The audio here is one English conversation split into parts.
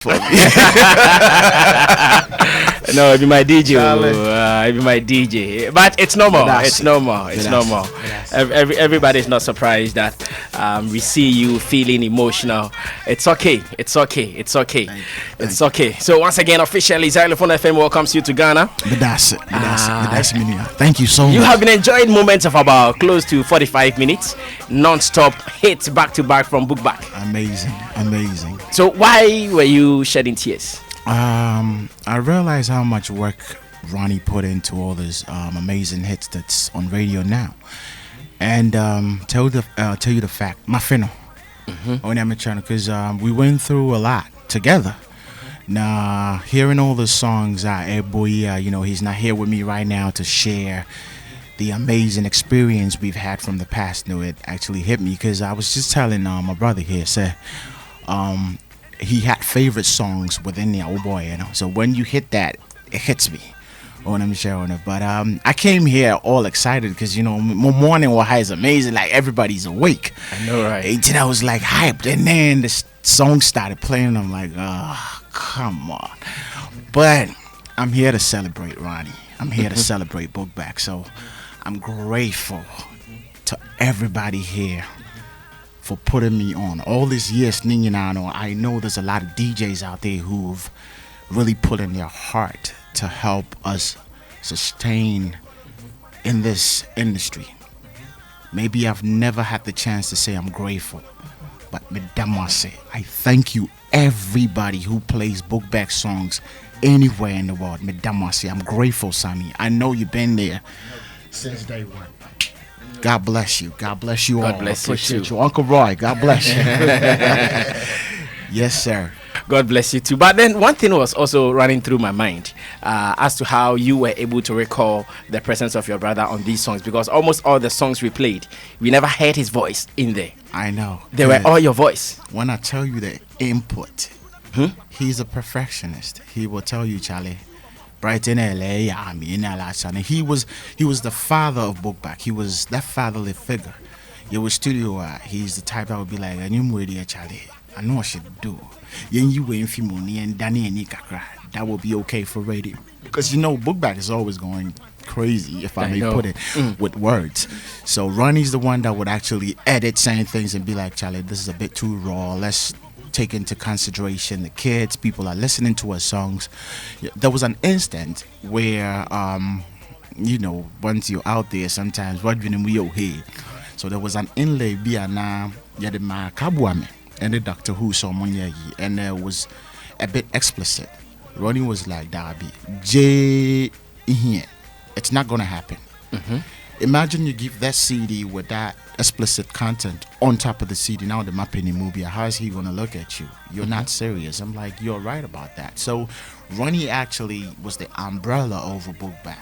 for me. No, it be my DJ. Charlie. It be my DJ. But it's normal. It's normal. It's normal. Everybody is not surprised that we see you feeling emotional. It's okay. It's okay. It's okay. It's okay. So once again, officially, Xylophone FM welcomes you to Ghana. But that's it. Thank you so much. You have been enjoying moments of about close to 45 minutes, non-stop hits back to back from Buk Bak. Amazing. So why were you shedding tears? I realized how much work Ronnie put into all these amazing hits that's on radio now, and tell you the fact, my friend, because we went through a lot together. Now hearing all the songs, he's not here with me right now to share the amazing experience we've had from the past. No, it actually hit me because I was just telling my brother here, said, he had favorite songs within the old boy, So when you hit that, it hits me. But I came here all excited because morning was high is amazing. Like everybody's awake. I know, right? And I was like hyped, and then the song started playing. And I'm like, oh, come on! But I'm here to celebrate Ronnie. I'm here to celebrate Buk Bak. So I'm grateful to everybody here for putting me on all these years. I know there's a lot of DJs out there who've really put in their heart to help us sustain in this industry. Maybe I've never had the chance to say I'm grateful, but I thank you, everybody who plays Buk Bak songs anywhere in the world. I'm grateful, Sammy. I know you've been there since day one. God bless you. God bless you all. God bless you Appreciate too. you. Uncle Roy, God bless you. Yes, sir. God bless you too. But then one thing was also running through my mind as to how you were able to recall the presence of your brother on these songs, because almost all the songs we played, we never heard his voice in there. I know. They were all your voice. When I tell you the input, he's a perfectionist. He will tell you, Charlie, Brighton, LA, and he was the father of Buk Bak. He was that fatherly figure. You was studio. He's the type that would be like, "And you ready, Charlie? I know what I should do. You wait for money and Danny and Nikakra. That will be okay for radio." Because Buk Bak is always going crazy, if I may put it, with words. So Ronnie's the one that would actually edit certain things and be like, "Charlie, this is a bit too raw. Let's take into consideration the kids. People are listening to our songs." There was an instant where, once you're out there, sometimes what we okay. So there was an inlay biana yadema kabuame and the Doctor Who someone and it was a bit explicit. Ronnie was like, "Darby, J here. It's not gonna happen." Imagine you give that CD with that explicit content on top of the CD. Now the mapping movie, how is he gonna look at you? You're not serious. I'm like, you're right about that. So Ronnie actually was the umbrella over Buk Bak.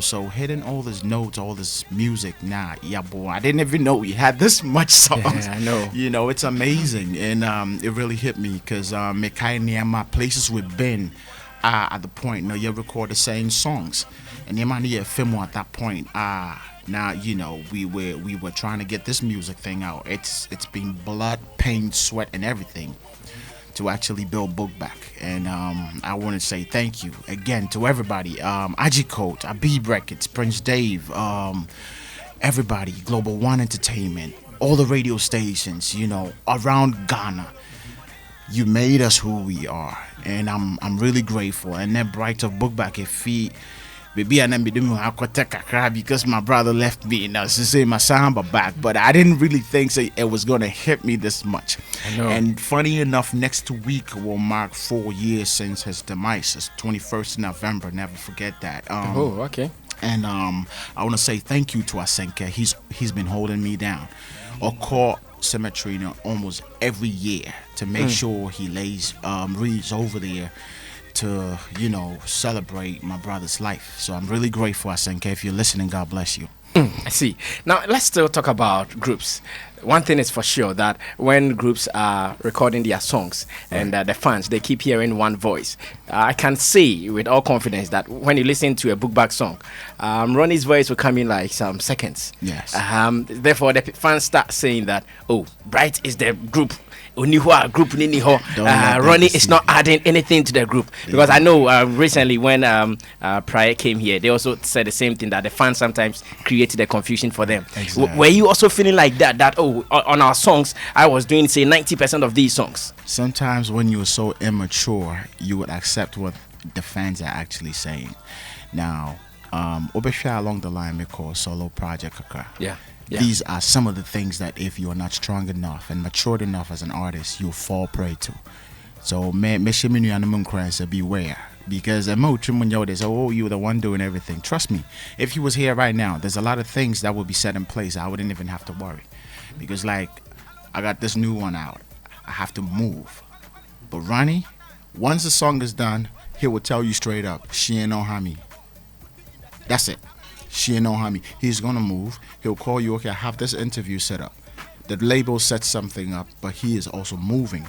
So hitting all this notes, all this music, boy, I didn't even know we had this much songs. Yeah, I know. It's amazing, and it really hit me because my places we've been at the point, you record the same songs, and you film at that point. Now we were trying to get this music thing out. It's been blood, pain, sweat, and everything to actually build Buk Bak. And I want to say thank you again to everybody. Ajikote, Abib Records, Prince Dave, everybody, Global One Entertainment, all the radio stations, around Ghana. You made us who we are, and I'm really grateful. And that bright of Buk Bak, if he baby and then because my brother left me now to say my samba back, but I didn't really think it was gonna hit me this much. I know. And funny enough, next week will mark 4 years since his demise. It's 21st November. Never forget that. Okay. And I want to say thank you to Asenke. He's been holding me down. Or cemetery almost every year to make sure he lays reads over there to celebrate my brother's life. So I'm really grateful, Asenke. If you're listening, God bless you. I see. Now let's still talk about groups. One thing is for sure, that when groups are recording their songs and the fans, they keep hearing one voice. I can say with all confidence that when you listen to a Buk Bak song, Ronnie's voice will come in like some seconds. Yes. Therefore, the fans start saying that, "Oh, Bright is the group Oniwa group Niniho. Don't let them Ronnie is deceive not you. adding anything to the group because I know recently when Prior came here, they also said the same thing that the fans sometimes created a confusion for them. Exactly. Were you also feeling like that? That on our songs, I was doing say 90% of these songs. Sometimes when you're so immature, you would accept what the fans are actually saying. Now, Obesha along the line, we call solo project occur. Yeah. These are some of the things that if you are not strong enough and matured enough as an artist, you'll fall prey to. So, beware. Because they say, oh, you're the one doing everything. Trust me, if he was here right now, there's a lot of things that would be set in place. I wouldn't even have to worry. Because, like, I got this new one out. I have to move. But Ronnie, once the song is done, he will tell you straight up, she ain't no homie. That's it. She ain't no homie. He's gonna move. He'll call you, okay, I have this interview set up. The label sets something up, but he is also moving.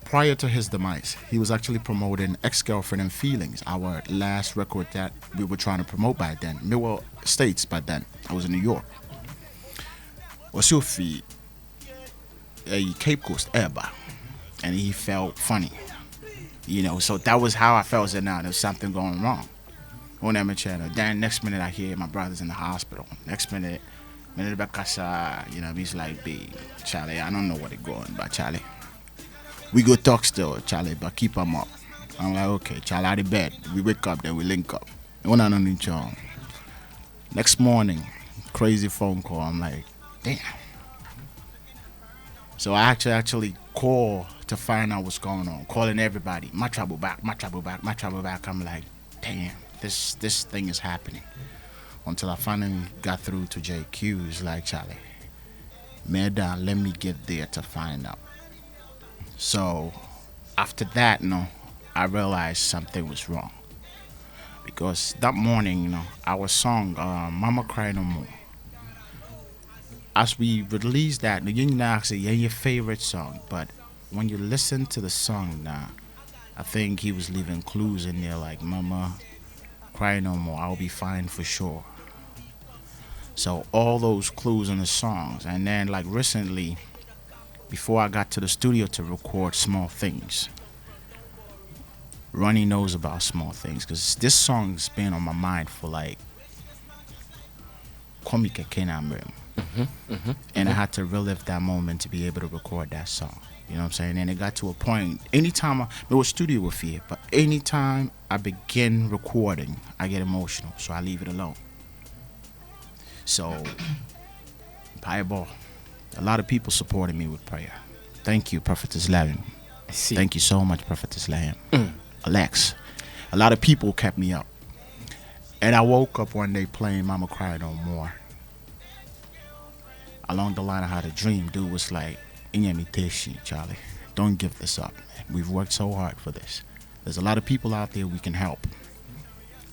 Prior to his demise, he was actually promoting Ex-Girlfriend and Feelings, our last record that we were trying to promote by then. Well, States by then. I was in New York. Was your feet a Cape Coast Eba, and he felt funny. So that was how I felt that now there's something going wrong. On that channel. Then next minute I hear my brother's in the hospital. Next minute back he's like, babe, Charlie, I don't know what it going, but Charlie, we go talk still, Charlie, but keep him up. I'm like, okay, Charlie, out of bed. We wake up, then we link up. Next morning, crazy phone call. I'm like, damn. So I actually call to find out what's going on. Calling everybody. My trouble back. I'm like, damn. This thing is happening. Until I finally got through to JQ. It's like, Charlie, let me get there to find out. So after that, I realized something was wrong. Because that morning, our song, Mama Cry No More, as we released that, you know, say, yeah, your favorite song, but when you listen to the song now, I think he was leaving clues in there like, Mama, cry no more, I'll be fine for sure. So all those clues in the songs. And then like recently, before I got to the studio to record Small Things, Ronnie knows about Small Things because this song's been on my mind for like and I had to relive that moment to be able to record that song. You know what I'm saying? And it got to a point, anytime I was studio with fear, but anytime I begin recording, I get emotional, so I leave it alone. So, Fireball, a lot of people supported me with prayer. Thank you, Prophetess Lamb. Thank you so much, Prophetess Lamb. Alex, a lot of people kept me up. And I woke up one day playing Mama Cry No More. Along the line, I had a dream. Dude was like, Charlie, don't give this up, man. We've worked so hard for this. There's a lot of people out there we can help.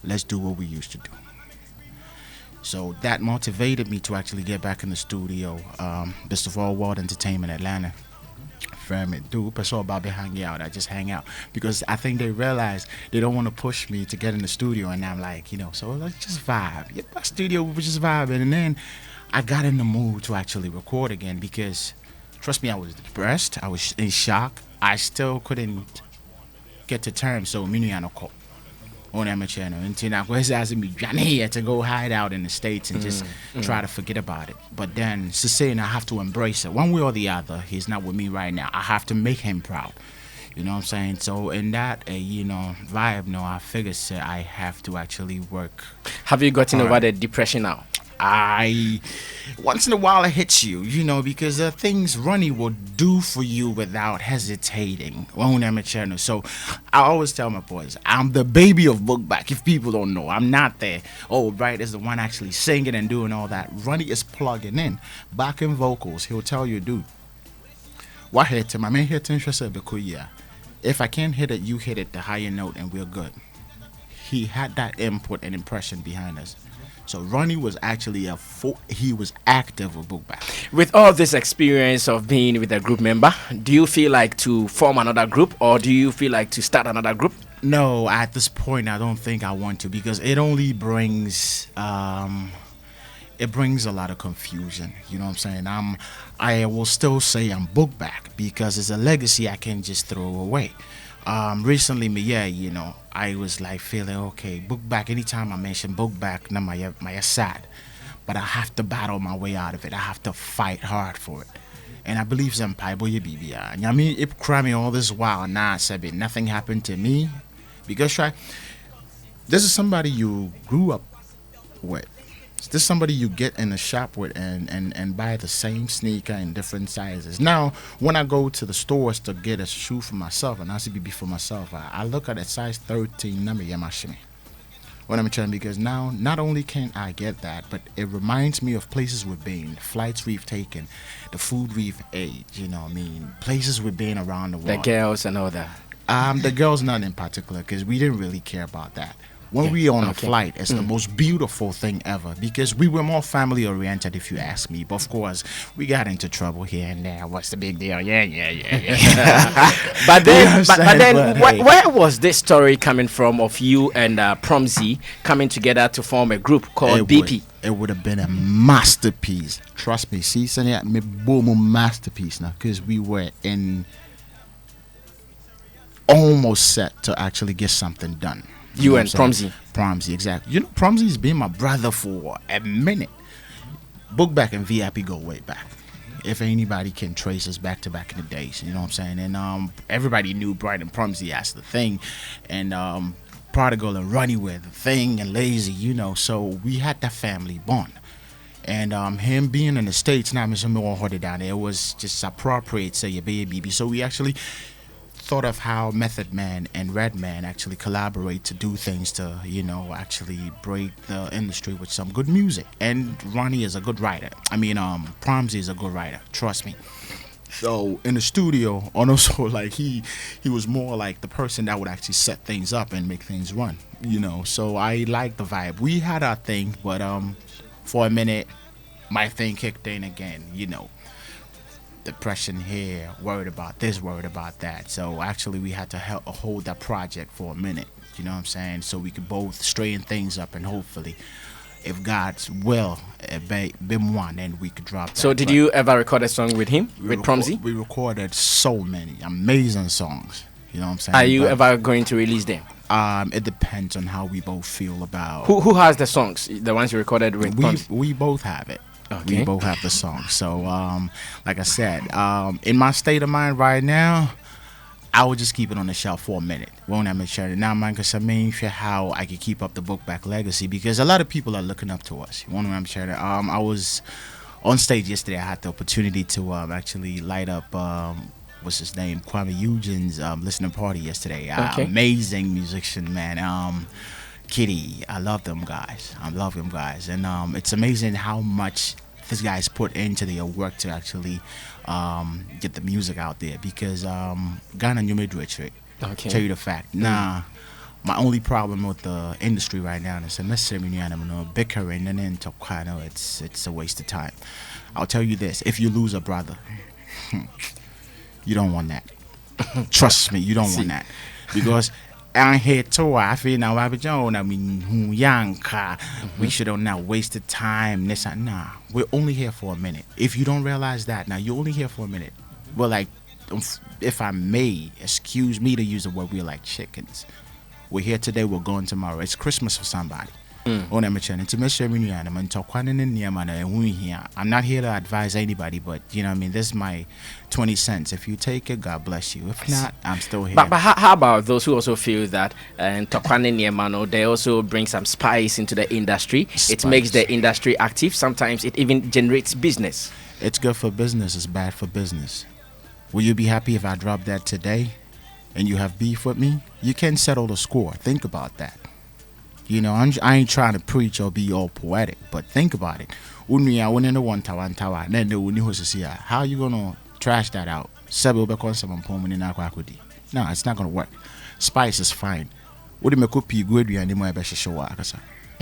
Let's do what we used to do. So that motivated me to actually get back in the studio. Best of all, World Entertainment Atlanta. Dude, so about hang out. I just hang out because I think they realize they don't want to push me to get in the studio, and I'm like, so let's just vibe. Yeah, my studio, we were just vibing, and then I got in the mood to actually record again because, trust me, I was depressed. I was in shock. I still couldn't get to terms. So, on my channel, and I was asking me to go hide out in the States and just try to forget about it. But then, saying I have to embrace it one way or the other. He's not with me right now. I have to make him proud. You know what I'm saying? So in that, vibe, I figured I have to actually work. Have you gotten over the depression now? Once in a while it hits you, because the things Ronnie will do for you without hesitating. So I always tell my boys, I'm the baby of Buk Bak. If people don't know, I'm not there. Oh, Bright is the one actually singing and doing all that. Ronnie is plugging in, backing vocals. He'll tell you, dude, what hit him? I may hit him, if I can't hit it, you hit it the higher note and we're good. He had that input and impression behind us. So Ronnie was actually he was active with Buk Bak. With all this experience of being with a group member, do you feel like to form another group or do you feel like to start another group? No, at this point I don't think I want to because it only brings it brings a lot of confusion. You know what I'm saying? I will still say I'm Buk Bak because it's a legacy I can't just throw away. Recently, me yeah, I was like feeling okay. Buk Bak. Anytime I mention Buk Bak, now my sad, but I have to battle my way out of it. I have to fight hard for it. And I believe some Bible you be. I mean, it cry me all this while. Nah, Sebi, nothing happened to me because try. This is somebody you grew up with. This is somebody you get in the shop with and buy the same sneaker in different sizes. Now, when I go to the stores to get a shoe for myself, and I see BB for myself, I look at a size 13 number Yamashimi. What I'm trying because now not only can I get that, but it reminds me of places we've been, flights we've taken, the food we've ate, places we've been around the world. The girls and all that. The girls not in particular because we didn't really care about that. When we on a flight, it's the most beautiful thing ever because we were more family oriented, if you ask me. But of course, we got into trouble here and there. What's the big deal? Yeah. But then, where was this story coming from of you and Promzy coming together to form a group called BP? It would have been a masterpiece. Trust me. See, me boom masterpiece now because we were in almost set to actually get something done. You and Promzy. Promzy, exactly. Promzy's been my brother for a minute. Buk Bak and VIP go way back. If anybody can trace us back in the days, you know what I'm saying? And everybody knew Bright and Promzy as the thing. And Prodigal and Ronnie were the thing and Lazy, So we had that family bond. And him being in the States, now I'm more harder down there, it was just appropriate, say, your baby. So we actually thought of how Method Man and Redman actually collaborate to do things to, actually break the industry with some good music. And Ronnie is a good writer. Promzy is a good writer. Trust me. So in the studio, and also like he was more like the person that would actually set things up and make things run. So I like the vibe. We had our thing, but for a minute, my thing kicked in again. Depression here, worried about this, worried about that. So actually we had to hold that project for a minute, you know what I'm saying? So we could both straighten things up and hopefully, if God's will, been one, and we could drop that. So did you ever record a song with him, with Promzy? We recorded so many amazing songs, you know what I'm saying? Are you ever going to release them? It depends on how we both feel about... Who has the songs, the ones you recorded with Promzy? We both have it. Okay. We both have the song. So, like I said, in my state of mind right now, I would just keep it on the shelf for a minute. Won't have me share it now, man, because how I can keep up the Buk Bak legacy because a lot of people are looking up to us. You want to share it? I was on stage yesterday. I had the opportunity to actually light up. What's his name? Kwame Eugene's listening party yesterday. Okay. Amazing musician, man. Kitty, I love them guys. And it's amazing how much these guys put into their work to actually get the music out there because Ghana you made rich. Okay. Tell you the fact. My only problem with the industry right now is bickering and then it's a waste of time. I'll tell you this: if you lose a brother, you don't want that. Trust me, you don't want that because. And here too, I feel now we should have not wasted time. Nah, we're only here for a minute. If you don't realize that, now you're only here for a minute. Well, like, if I may, excuse me to use the word, we're like chickens. We're here today, we're going tomorrow. It's Christmas for somebody. I'm not here to advise anybody, but this is my 20 cents. If you take it, God bless you. If not, I'm still here. But how about those who also feel that they also bring some spice into the industry? Spice. It makes the industry active. Sometimes it even generates business. It's good for business. It's bad for business. Will you be happy if I drop that today and you have beef with me? You can settle the score. Think about that. I ain't trying to preach or be all poetic, but think about it. How are you gonna trash that out? No, it's not gonna work. Spice is fine. What do you make up?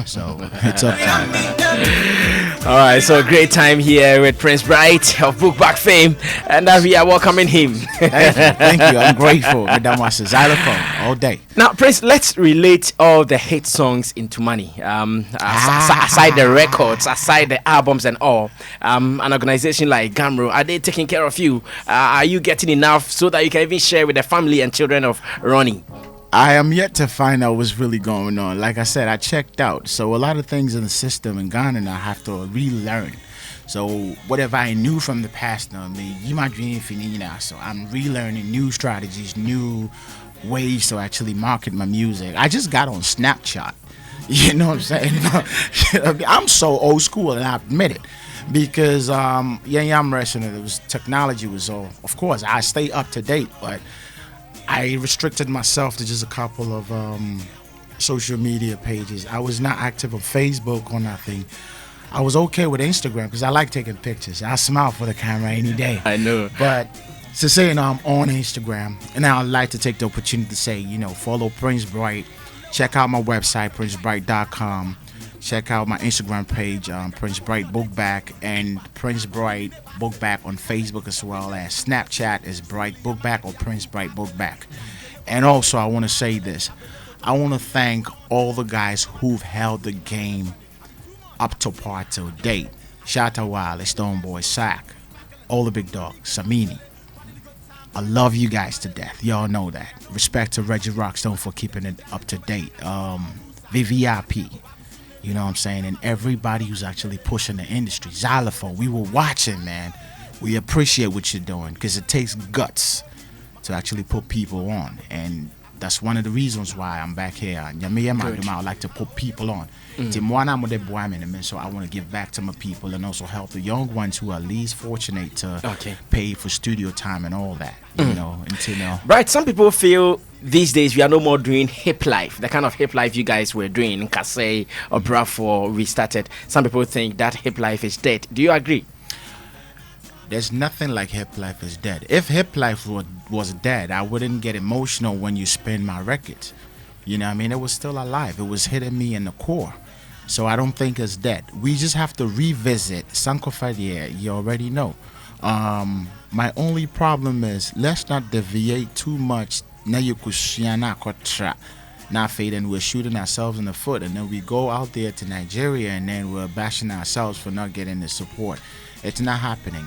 So it's up time. All right, so great time here with Prince Bright of Buk Bak fame, and we are welcoming him. Thank you. I'm grateful. With that was xylophone all day. Now, Prince, let's relate all the hit songs into money. Aside the records, aside the albums and all, an organization like Gamro, are they taking care of you? Are you getting enough so that you can even share with the family and children of Ronnie? I am yet to find out what's really going on. Like I said, I checked out. So a lot of things in the system in Ghana I have to relearn. So whatever I knew from the past, you might dream now. So I'm relearning new strategies, new ways to actually market my music. I just got on Snapchat. You know what I'm saying? I'm so old school, and I admit it. Because I'm rushing it. It was technology was all. Of course, I stay up to date, but I restricted myself to just a couple of social media pages. I was not active on Facebook or nothing. I was okay with Instagram because I like taking pictures. I smile for the camera any day. I know. But to say, I'm on Instagram, and I'd like to take the opportunity to say, follow Prince Bright. Check out my website, princebright.com. Check out my Instagram page, Prince Bright Buk Bak, and Prince Bright Buk Bak on Facebook, as well as Snapchat is Bright Buk Bak or Prince Bright Buk Bak. And also, I want to say this. I want to thank all the guys who've held the game up to par till date. Shatta Wiley, Stoneboy, Sack, all the big dogs, Sammy. I love you guys to death. Y'all know that. Respect to Reggie Rockstone for keeping it up to date. VVIP. You know what I'm saying? And everybody who's actually pushing the industry. Xylophone, we were watching, man. We appreciate what you're doing because it takes guts to actually put people on. And that's one of the reasons why I'm back here. I like to put people on. So I want to give back to my people and also help the young ones who are least fortunate to pay for studio time and all that. Right, some people feel these days we are no more doing hip life, the kind of hip life you guys were doing in Kasey or Braford restarted. Some people think that hip life is dead. Do you agree? There's nothing like hip life is dead. If hip life was dead, I wouldn't get emotional when you spin my records. You know what I mean? It was still alive. It was hitting me in the core. So I don't think it's dead. We just have to revisit Sankofadia. You already know. My only problem is let's not deviate too much. Now you now fade and we're shooting ourselves in the foot, and then we go out there to Nigeria and then we're bashing ourselves for not getting the support. It's not happening.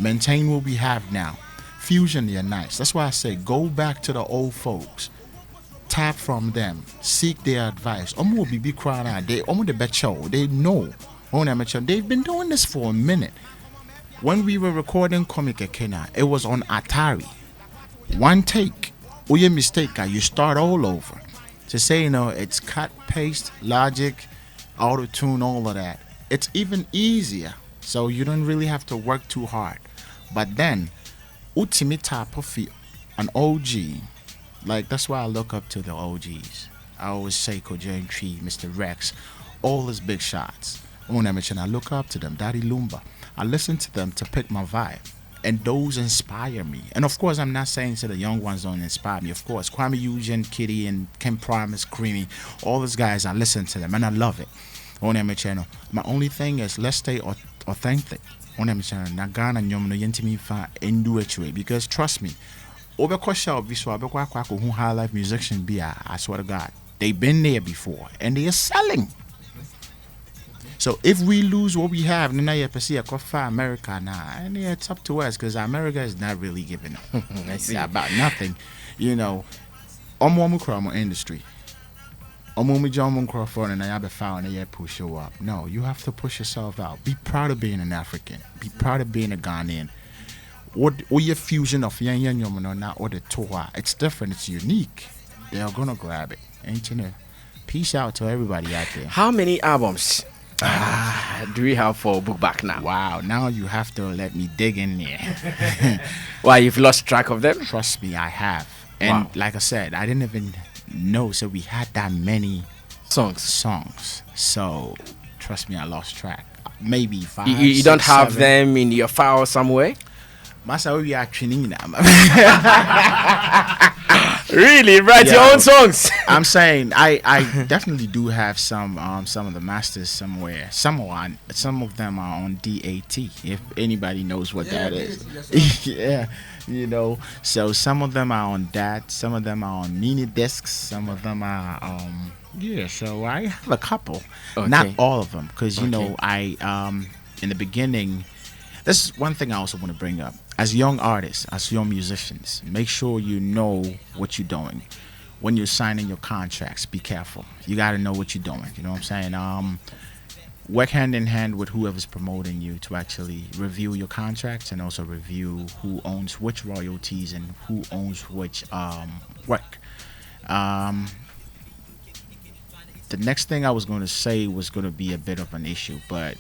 Maintain what we have now. Fusion, they're nice. That's why I say go back to the old folks. Tap from them. Seek their advice. They know. They've been doing this for a minute. When we were recording Comic Kena, it was on Atari. One take. Or your mistake, you start all over. To say, it's cut, paste, logic, auto-tune, all of that. It's even easier. So you don't really have to work too hard. But then, Utimita Puffy, an OG, like that's why I look up to the OGs. I always say Kojo Tree, Mr. Rex, all his big shots. I look up to them, Daddy Lumba. I listen to them to pick my vibe. And those inspire me. And of course, I'm not saying to the young ones don't inspire me. Of course, Kwame Eugene, Kitty, and Ken Primus, Creamy, all those guys, I listen to them and I love it. On my channel. My only thing is let's stay authentic. On my channel. Nagana nyom no yentimi fa endu etwe. Because trust me, Obekosha Viswa Bekwa who high life musician be I swear to God. They've been there before and they are selling. So if we lose what we have, then I see America now, and it's up to us because America is not really giving up. I see about nothing, Omo industry. Omo John Crawford and I have found a push you up. No, you have to push yourself out. Be proud of being an African. Be proud of being a Ghanaian. What your fusion of Yan or the Toa? It's different. It's unique. They are gonna grab it. Ain't you know? Peace out to everybody out there. How many albums do we have for Buk Bak now? Wow, now you have to let me dig in there. Why, you've lost track of them? Trust me, I have. And like I said, I didn't even know so we had that many songs. So trust me, I lost track. Maybe 5. You don't have 7. Them in your file somewhere? Masa we are training now. Really, write your Yeah. own songs. I'm saying I definitely do have some of the masters somewhere. Some of them are on DAT. If anybody knows what that is. Yeah, So some of them are on that. Some of them are on mini discs. Some of them are yeah. So I have a couple, not Okay. all of them, because Okay. I in the beginning. This is one thing I also want to bring up. As young artists, as young musicians, make sure you know what you're doing. When you're signing your contracts, be careful. You got to know what you're doing. You know what I'm saying? Work hand in hand with whoever's promoting you to actually review your contracts and also review who owns which royalties and who owns which work. Um, the next thing I was going to say was going to be a bit of an issue, but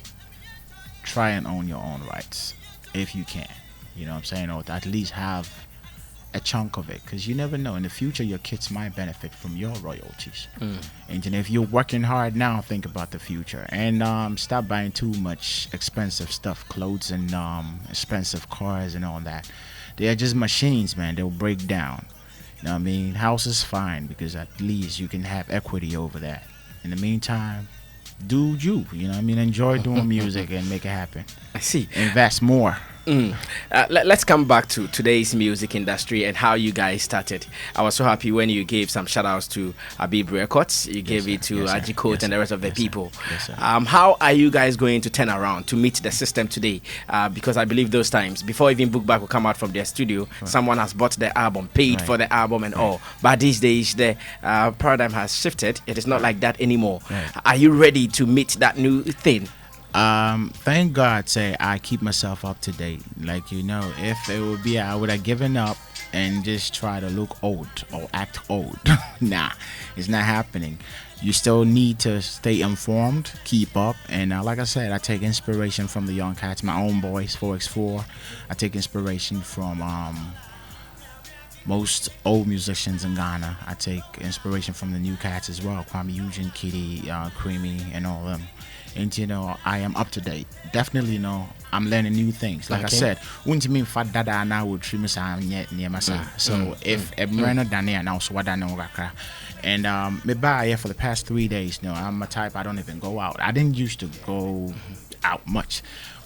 try and own your own rights if you can. You know what I'm saying? Or at least have a chunk of it, because you never know. In the future, your kids might benefit from your royalties. And then if you're working hard now, think about the future and stop buying too much expensive stuff, clothes and expensive cars and all that. They are just machines, man. They'll break down. You know what I mean? House is fine because at least you can have equity over that. In the meantime, do you? You know what I mean? Enjoy doing music and make it happen. I see. Invest more. Let's come back to today's music industry and how you guys started. I was so happy when you gave some shout outs to Abib Records. You gave it to Yes, sir. Ajikot Yes, and the sir. rest of the Yes, sir. people. Yes, sir. How are you guys going to turn around to meet the system today? Because I believe those times, before even Buk Bak will come out from their studio, someone has bought the album, paid Right. for the album and all. But these days, the paradigm has shifted. It is not like that anymore. Right. Are you ready to meet that new thing? Thank God, say I keep myself up to date. Like if it would be, I would have given up and just try to look old or act old. Nah, it's not happening. You still need to stay informed, keep up, and like I said, I take inspiration from the young cats, my own boys, 4x4. I take inspiration from most old musicians in Ghana. I take inspiration from the new cats as well, Kwame Eugene, Kitty, Creamy, and all of them. And I am up to date. Definitely, I'm learning new things. Like I Okay. said, wouldn't mean fat dada and I would trim us yet near my side. So if a brand done now, so what I know, and me by for the past 3 days. I'm a type I don't even go out. I didn't used to go out much.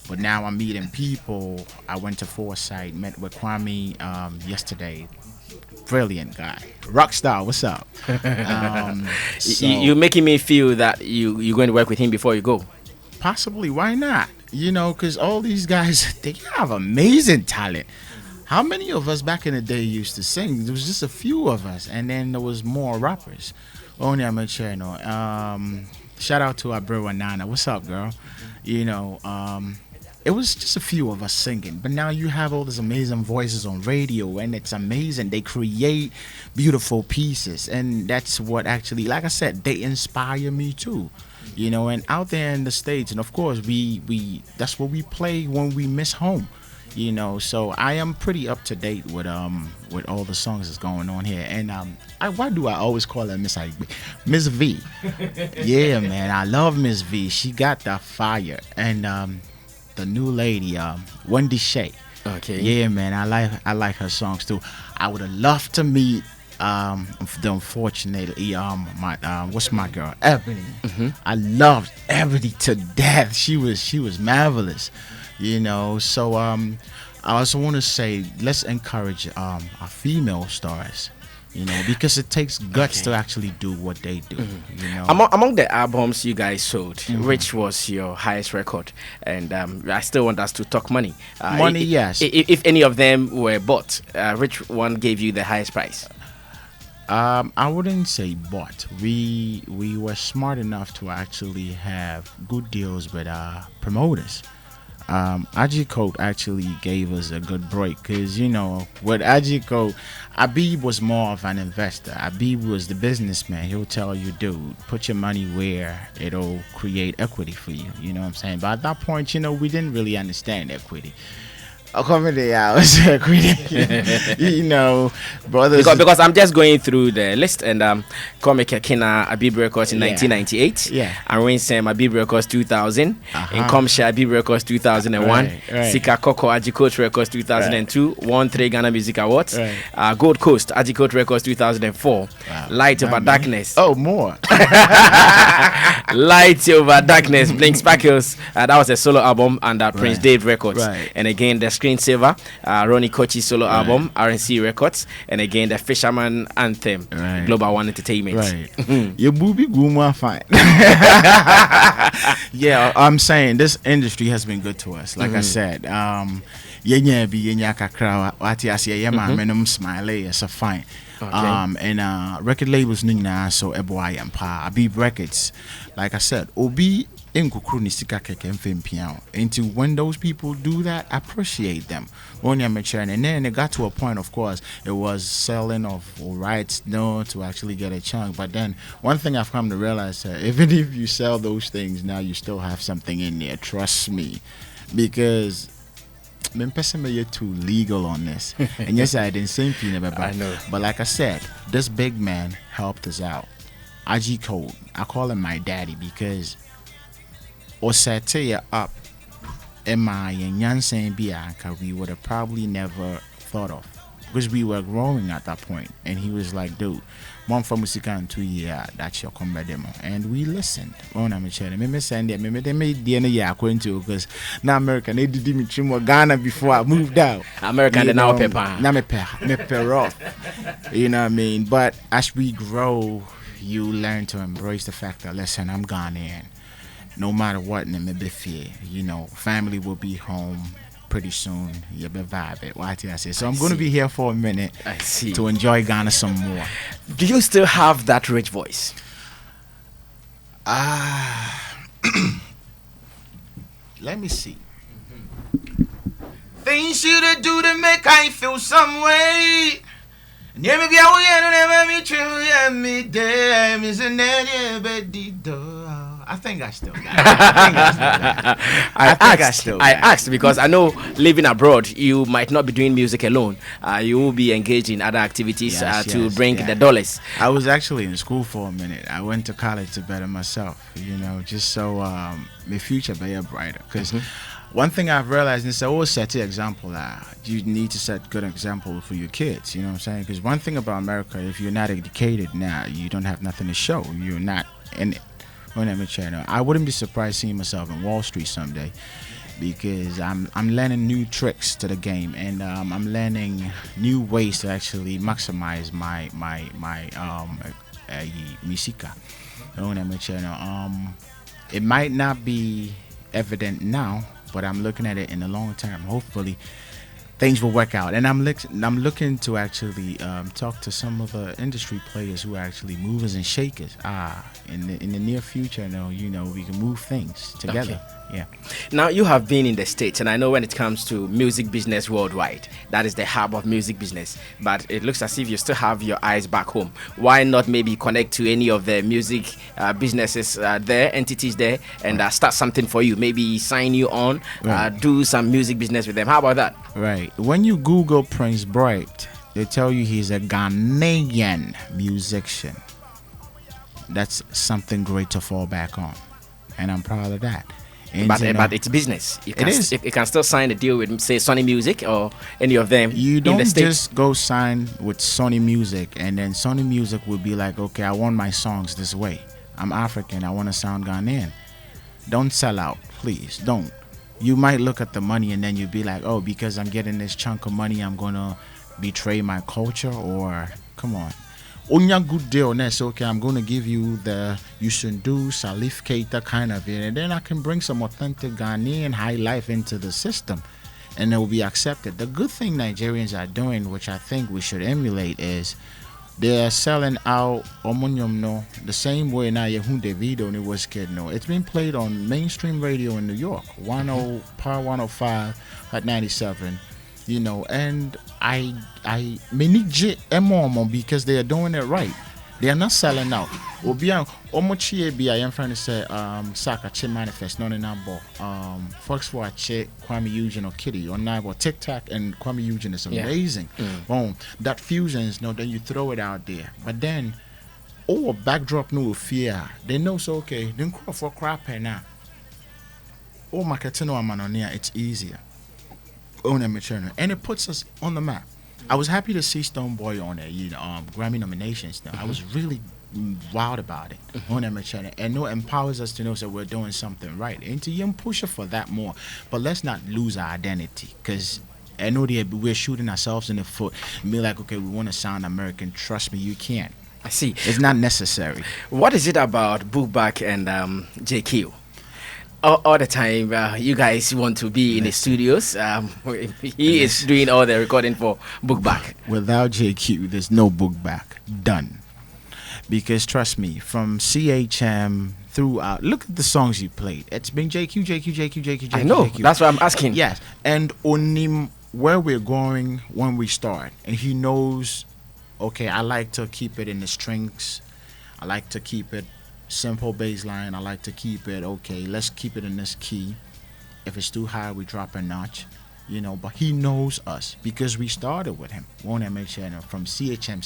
But now I'm meeting people. I went to Foresight, met with Kwame yesterday. Brilliant guy, rock star. What's up? You're making me feel that you're going to work with him before you go. Possibly, why not? Because all these guys, they have amazing talent. How many of us back in the day used to sing? There was just a few of us, and then there was more rappers. Only I'm sure, shout out to our bro Nana. What's up, girl? It was just a few of us singing, but now you have all these amazing voices on radio, and it's amazing. They create beautiful pieces, and that's what actually, like I said, they inspire me too. And out there in the States, and of course, we that's what we play when we miss home. So I am pretty up to date with all the songs that's going on here. And why do I always call her Miss V? Yeah, man, I love Miss V. She got the fire. And the new lady, Wendy Shay. Okay. Yeah, man, I like her songs too. I would have loved to meet unfortunately my what's my girl, Ebony. I loved Ebony to death. She was marvelous. So I also want to say, let's encourage our female stars, because it takes guts to actually do what they do. Among the albums you guys sold, which was your highest record? And I still want us to talk money. Money, yes. If any of them were bought, which one gave you the highest price? I wouldn't say bought. We were smart enough to actually have good deals with promoters. Ajikot actually gave us a good break because, with Ajikot, Abib was more of an investor. Abib was the businessman. He'll tell you, dude, put your money where it'll create equity for you. You know what I'm saying? But at that point, we didn't really understand equity. a comedy hours, you know, brothers. Because I'm just going through the list and Comic Kina Abib Records in 1998, and Rain Sam Abib Records 2000, in Comsha Abib Records 2001, Sika Koko Ajikot Records 2002, won 3 Ghana Music Awards, Gold Coast Ajikot Records 2004, Light Over Darkness. Oh, more. Light Over Darkness, Blink Sparkles. That was a solo album under Prince Dave Records, and again the Screensaver, Ronnie Kochi solo album, RNC Records, and again the Fisherman Anthem, Global One Entertainment. Your booby guma fine. Yeah, I'm saying this industry has been good to us. Like I said, yenya bi yenya kakra wati asiye yema menum smiley is a fine. And record labels nina so eboy empa Abib Records. Like I said, obi nkukuru ni sika keke mfempiao. Until when those people do that, I appreciate them. And then it got to a point, of course, it was selling of rights to actually get a chunk. But then one thing I've come to realize, even if you sell those things now, you still have something in there. Trust me, because you're too legal on this. And yes, I didn't say anything about I know. But like I said, this big man helped us out. IG Code, I call him my daddy because or set you up in my Yansen Bianca, we would have probably never thought of, because we were growing at that point. And he was like, dude, mom from Musican 2 years, that's your combat demo. And we listened. I'm send it. They made DNA according to, because now American, they did me more Ghana before I moved out. American, they now pepper. Now me pepper off. You know what I mean? But as we grow, you learn to embrace the fact that, listen, I'm Ghanaian. No matter what, you know, family will be home pretty soon. You be vibe it. What I say. So I'm going to be here for a minute. I see. To enjoy Ghana some more. Do you still have that rich voice? Let me see. Things you to do to make I feel some way. Never be away and never me true and me damn is an I think I still got it. I asked because I know living abroad, you might not be doing music alone. You will be engaged in other activities to bring the dollars. I was actually in school for a minute. I went to college to better myself, you know, just so my future be brighter. Because one thing I've realized is I always set the example. You need to set good example for your kids, you know what I'm saying? Because one thing about America, if you're not educated now, you don't have nothing to show. You're not in it. I wouldn't be surprised seeing myself in Wall Street someday, because I'm learning new tricks to the game, and I'm learning new ways to actually maximize my musica. It might not be evident now, but I'm looking at it in the long term. Hopefully things will work out, and I'm looking to actually talk to some of the industry players who are actually movers and shakers. In the near future, you know, we can move things together. Okay. Yeah. Now you have been in the States, and I know when it comes to music business worldwide, that is the hub of music business. But it looks as if you still have your eyes back home. Why not maybe connect to any of the music businesses there, entities there, and start something for you? Maybe sign you on, do some music business with them. How about that? Right. When you Google Prince Bright, they tell you he's a Ghanaian musician. That's something great to fall back on, and I'm proud of that. But it's business. You can still sign a deal with, say, Sony Music or any of them. You don't just go sign with Sony Music and then Sony Music will be like, okay, I want my songs this way. I'm African. I want to sound Ghanaian. Don't sell out, please. Don't. You might look at the money and then you'll be like, oh, because I'm getting this chunk of money, I'm going to betray my culture, or come on. Onya good deal, that's okay. I'm going to give you the Yusundu, Salif Keita kind of it, and then I can bring some authentic Ghanaian high life into the system, and it will be accepted. The good thing Nigerians are doing, which I think we should emulate, is they're selling out Omunyum the same way now Yehunde Video and it was kid no. It's been played on mainstream radio in New York, Power 105 at 97. You know, and I manage it because they are doing it right. They are not selling out. Obian Omochie be I am trying to say Saka Che manifest no in ball. Fox for Che Kwame Eugene or Kitty or Nabo TikTok and Kwame Eugene is amazing. That fusions, no, then you throw it out there. But then a backdrop no fear. They know so okay, then call for crap now. Oh Makatino Amanonia, it's easier. And it puts us on the map. I was happy to see Stone Boy on there, Grammy nominations. Now I was really wild about it on that channel, and no empowers us to know that we're doing something right, and to even push it for that more. But let's not lose our identity, because I know we're shooting ourselves in the foot. And be like, okay, we want to sound American. Trust me, you can't. I see. It's not necessary. What is it about Buk Bak and JQ? All the time, you guys want to be in the studios. He is doing all the recording for Buk Bak. Without JQ, there's no Buk Bak. Done. Because trust me, from CHM throughout, look at the songs you played. It's been JQ. I know. JQ. That's what I'm asking. Yes. And Onim, where we're going when we start. And he knows, okay, I like to keep it in the strings. I like to keep it simple bass line. I like to keep it, okay, let's keep it in this key. If it's too high, we drop a notch, but he knows us because we started with him. Won't I mention from CHM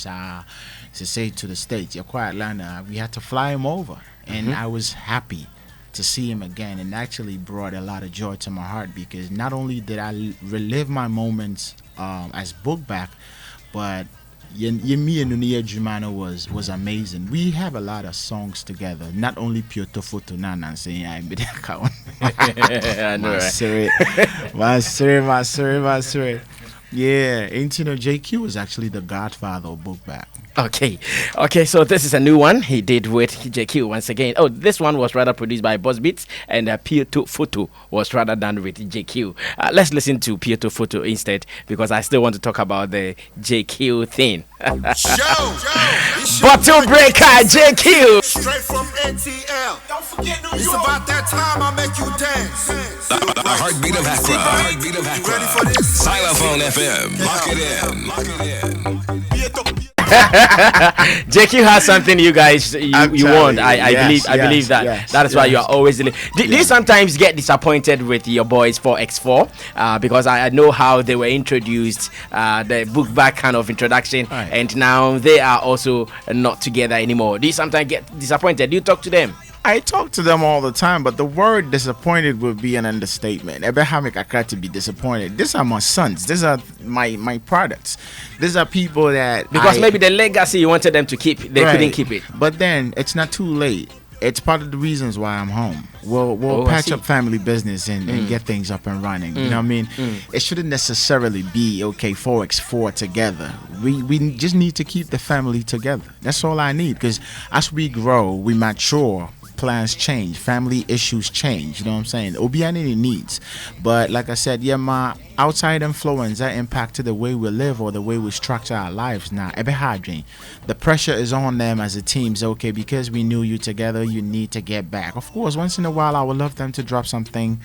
to say to the States, you're quite Atlanta, we had to fly him over. And I was happy to see him again, and actually brought a lot of joy to my heart, because not only did I relive my moments as Buk Bak, but me and Nunia Jumano was amazing. We have a lot of songs together. Not only Piotr Photo Nana saying I made that count. I know, right? Yeah, and JQ was actually the godfather of Buk Bak. Okay, so this is a new one he did with JQ once again. Oh, this one was rather produced by Boss Beats, and Piotr Photo was rather done with JQ. Let's listen to Piotr Photo instead, because I still want to talk about the JQ thing. Bottle breaker JQ. Straight from NTL. Don't forget New York. It's about that time I make you dance. The heartbeat of Accra. You ready for this? Xylophone FM. Lock it in. JQ has something you guys you want. I believe that. That is why you are always do you sometimes get disappointed with your boys 4x4 because I know how they were introduced, the Buk Bak kind of introduction, and now they are also not together anymore. Do you sometimes get disappointed? Do you talk to them? I talk to them all the time, but the word disappointed would be an understatement. Abraham Akra to be disappointed. These are my sons. These are my products. These are people that because maybe the legacy you wanted them to keep, they couldn't keep it. But then it's not too late. It's part of the reasons why I'm home. We'll patch up family business and get things up and running. You know what I mean? It shouldn't necessarily be 4x4 together. We just need to keep the family together. That's all I need, because as we grow, we mature. Plans change, family issues change, you know what I'm saying? Obiani needs. But like I said, my outside influence that impacted the way we live or the way we structure our lives now. The pressure is on them as a team. So, okay, because we knew you together, you need to get back. Of course, once in a while, I would love them to drop something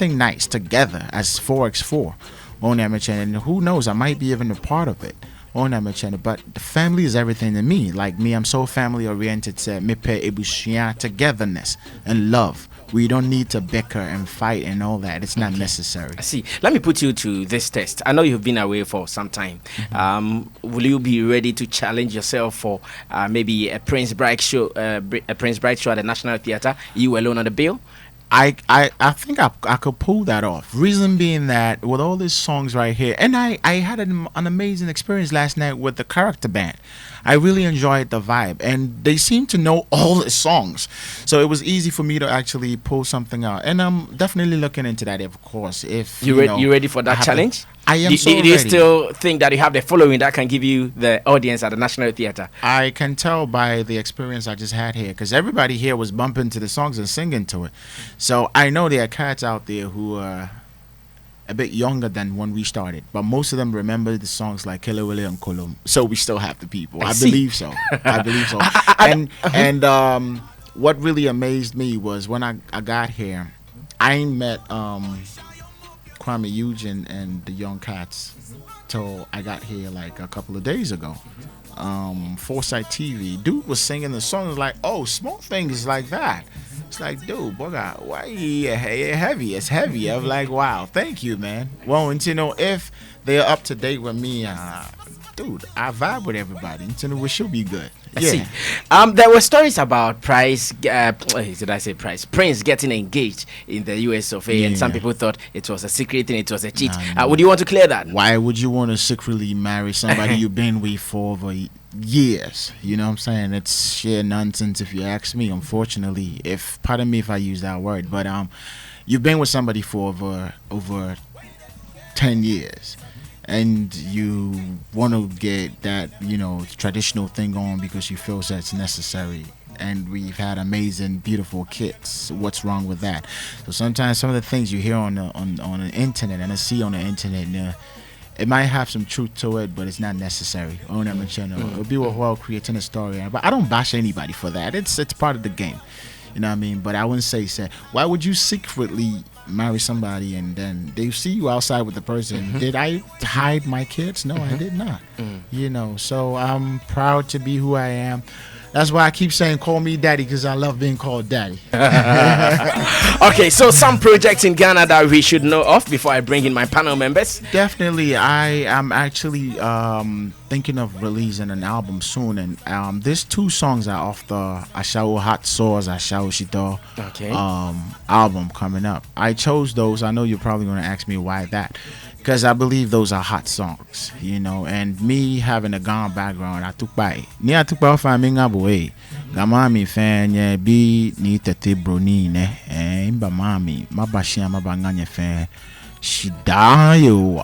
nice together as 4x4 on amateur, and who knows, I might be even a part of it. But the family is everything to me. Like me, I'm so family oriented. Togetherness and love. We don't need to bicker and fight and all that. It's not necessary. I see. Let me put you to this test. I know you've been away for some time. Will you be ready to challenge yourself for maybe a Prince Bride show? A Prince Bride show at the National Theatre? You alone on the bill? I think I could pull that off. Reason being that with all these songs right here, and I had an amazing experience last night with the character band. I really enjoyed the vibe, and they seem to know all the songs, so it was easy for me to actually pull something out. And I'm definitely looking into that, of course. If you ready for that challenge? I am do you still think that you have the following that can give you the audience at the National Theatre? I can tell by the experience I just had here, because everybody here was bumping to the songs and singing to it. So I know there are cats out there who are a bit younger than when we started, but most of them remember the songs like Killer Willie and Kolum. So we still have the people. I believe so. And what really amazed me was when I got here, I met Kwame Eugene and the Young Cats till I got here like a couple of days ago. Foresight TV. Dude was singing the song. It's like, oh, small things like that. It's like, dude, boga, why heavy? It's heavy. I'm like, wow, thank you, man. Well, and if they're up to date with me, dude, I vibe with everybody. And we should be good. I see. There were stories about Prince getting engaged in the US of A, and some people thought it was a secret and it was a cheat. Would you want to clear that? Why would you want to secretly marry somebody you've been with for over years? You know what I'm saying? It's sheer nonsense if you ask me, unfortunately. Pardon me if I use that word, but you've been with somebody for over 10 years. And you want to get that, traditional thing on because you feel that's necessary. And we've had amazing, beautiful kids. What's wrong with that? So sometimes some of the things you hear on the internet and I see on the internet, it might have some truth to it, but it's not necessary. It'll be well creating a story, but I don't bash anybody for that. It's part of the game. You know what I mean? But I wouldn't say, why would you secretly marry somebody and then they see you outside with the person? Did I hide my kids? No, I did not. So I'm proud to be who I am. That's why I keep saying call me daddy, because I love being called daddy. Okay, so some projects in Ghana that we should know of before I bring in my panel members. Definitely, I am actually thinking of releasing an album soon, and these 2 songs are off the Ashao Hot Sauce, Ashao Shito album coming up. I chose those. I know you're probably going to ask me why that. Because I believe those are hot songs, and me having a Ghana background, I took by farming away. Gamami fan, yeah, be ni tete broni, ne, imba mami, mabashia mabanganya fan, she die.